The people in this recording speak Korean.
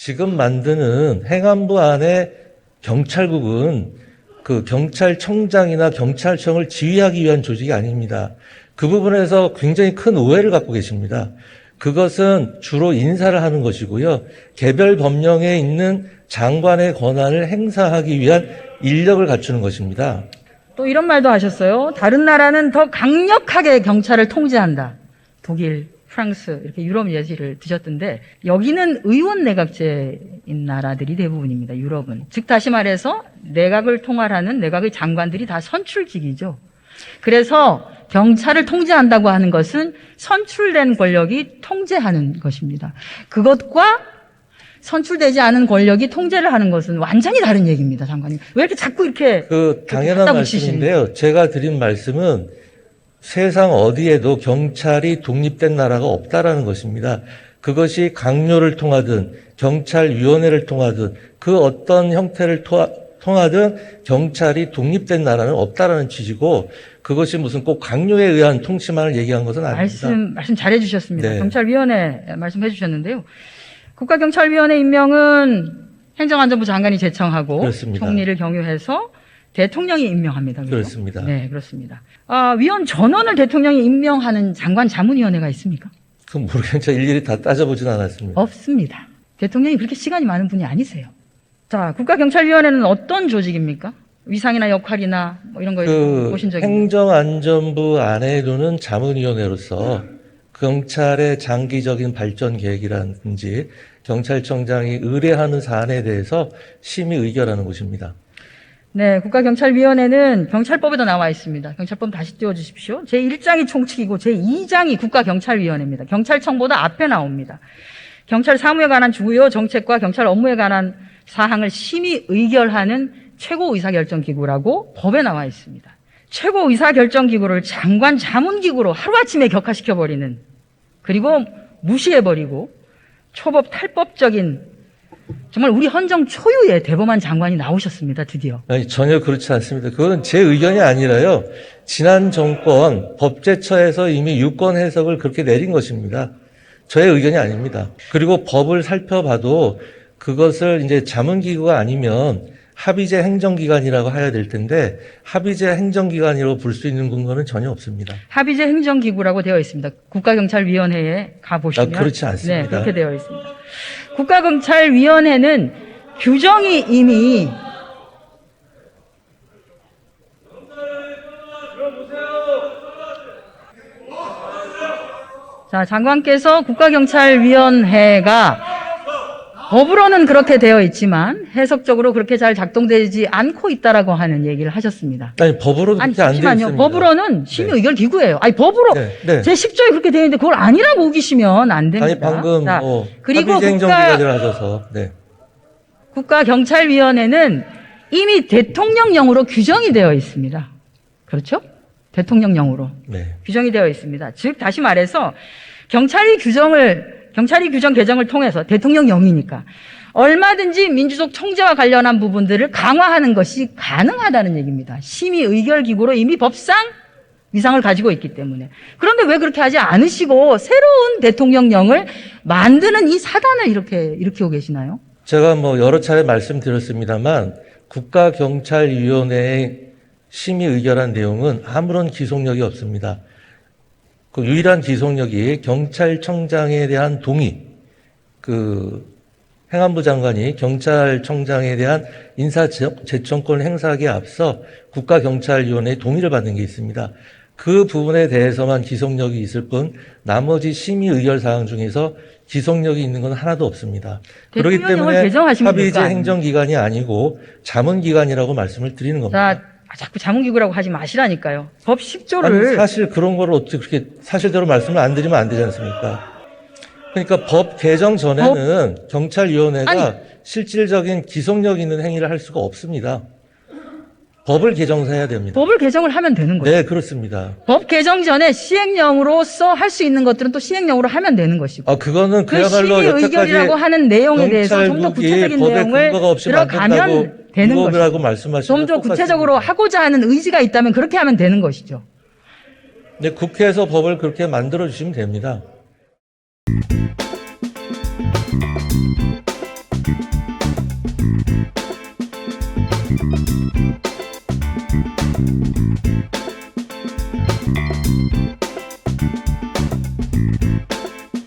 지금 만드는 행안부 안에 경찰국은 그 경찰청장이나 경찰청을 지휘하기 위한 조직이 아닙니다. 그 부분에서 굉장히 큰 오해를 갖고 계십니다. 그것은 주로 인사를 하는 것이고요. 개별 법령에 있는 장관의 권한을 행사하기 위한 인력을 갖추는 것입니다. 또 이런 말도 하셨어요. 다른 나라는 더 강력하게 경찰을 통제한다. 독일, 프랑스 이렇게 유럽 예시를 드셨던데 여기는 의원 내각제인 나라들이 대부분입니다. 유럽은. 즉 다시 말해서 내각을 통할하는 내각의 장관들이 다 선출직이죠. 그래서 경찰을 통제한다고 하는 것은 선출된 권력이 통제하는 것입니다. 그것과 선출되지 않은 권력이 통제를 하는 것은 완전히 다른 얘기입니다, 장관님. 왜 이렇게 자꾸 이렇게 당연한 말씀인데요. 제가 드린 말씀은 세상 어디에도 경찰이 독립된 나라가 없다라는 것입니다. 그것이 강요를 통하든 경찰위원회를 통하든 그 어떤 형태를 통하든 경찰이 독립된 나라는 없다라는 취지고 그것이 무슨 꼭 강요에 의한 통치만을 얘기한 것은 아닙니다. 말씀 잘해 주셨습니다. 네. 경찰위원회 말씀해 주셨는데요. 국가경찰위원회 임명은 행정안전부 장관이 제청하고 그렇습니다. 총리를 경유해서 대통령이 임명합니다. 그렇죠? 그렇습니다. 네, 그렇습니다. 위원 전원을 대통령이 임명하는 장관 자문위원회가 있습니까? 그건 모르겠죠. 일일이 다 따져보진 않았습니다. 없습니다. 대통령이 그렇게 시간이 많은 분이 아니세요. 자, 국가경찰위원회는 어떤 조직입니까? 위상이나 역할이나 뭐 이런 거에 보신 적이 있나요? 행정안전부 안에도는 자문위원회로서 경찰의 장기적인 발전 계획이라든지 경찰청장이 의뢰하는 사안에 대해서 심의 의결하는 곳입니다. 네, 국가경찰위원회는 경찰법에도 나와 있습니다. 경찰법 다시 띄워주십시오. 제1장이 총칙이고 제2장이 국가경찰위원회입니다. 경찰청보다 앞에 나옵니다. 경찰 사무에 관한 주요 정책과 경찰 업무에 관한 사항을 심의 의결하는 최고 의사결정기구라고 법에 나와 있습니다. 최고 의사결정기구를 장관 자문기구로 하루아침에 격화시켜버리는, 그리고 무시해버리고 초법 탈법적인 정말 우리 헌정 초유의 대범한 장관이 나오셨습니다. 드디어. 아니, 전혀 그렇지 않습니다. 그건 제 의견이 아니라요. 지난 정권 법제처에서 이미 유권 해석을 그렇게 내린 것입니다. 저의 의견이 아닙니다. 그리고 법을 살펴봐도 그것을 이제 자문기구가 아니면 합의제 행정기관이라고 해야 될 텐데 합의제 행정기관이라고 볼 수 있는 근거는 전혀 없습니다. 합의제 행정기구라고 되어 있습니다. 국가경찰위원회에 가보시면. 그렇지 않습니다. 네, 그렇게 되어 있습니다. 국가경찰위원회는 규정이 이미 자, 장관께서 국가경찰위원회가 법으로는 그렇게 되어 있지만 해석적으로 그렇게 잘 작동되지 않고 있다라고 하는 얘기를 하셨습니다. 아니, 법으로도 그렇게 안 되어 있습니다. 법으로는 심의 의결 기구예요. 아니, 법으로 네, 네. 제10조에 그렇게 되어 있는데 그걸 아니라고 우기시면 안 됩니다. 아니, 방금 자, 그리고 합의제 행정기관이라 하셔서 네. 국가경찰위원회는 이미 대통령령으로 규정이 되어 있습니다. 그렇죠? 대통령령으로 네. 규정이 되어 있습니다. 즉 다시 말해서 경찰이 규정 개정을 통해서 대통령령이니까 얼마든지 민주적 통제와 관련한 부분들을 강화하는 것이 가능하다는 얘기입니다. 심의 의결 기구로 이미 법상 위상을 가지고 있기 때문에. 그런데 왜 그렇게 하지 않으시고 새로운 대통령령을 만드는 이 사단을 이렇게 일으키고 계시나요? 제가 여러 차례 말씀드렸습니다만 국가경찰위원회의 심의 의결한 내용은 아무런 기속력이 없습니다. 그 유일한 기속력이 경찰청장에 대한 동의, 행안부 장관이 경찰청장에 대한 인사제청권을 행사하기에 앞서 국가경찰위원회의 동의를 받는 게 있습니다. 그 부분에 대해서만 기속력이 있을 뿐 나머지 심의 의결 사항 중에서 기속력이 있는 건 하나도 없습니다. 그렇기 때문에 합의제 행정기관이 아니고 자문기관이라고 말씀을 드리는 겁니다. 자, 자꾸 자문기구라고 하지 마시라니까요. 법 10조를. 아니, 사실 그런 거를 어떻게 그렇게 사실대로 말씀을 안 드리면 안 되지 않습니까? 그러니까 법 개정 전에는 경찰위원회가 실질적인 기속력 있는 행위를 할 수가 없습니다. 법을 개정해야 됩니다. 법을 개정을 하면 되는 거죠. 네, 그렇습니다. 법 개정 전에 시행령으로서 할 수 있는 것들은 또 시행령으로 하면 되는 것이고. 그거는 그 그야말로 심의 의결이라고 하는 내용에 대해서 좀 더 구체적인 내용을 들어가면 되는 것이죠. 좀 더 구체적으로 하고자 하는 의지가 있다면 그렇게 하면 되는 것이죠. 네, 국회에서 법을 그렇게 만들어 주시면 됩니다. 네.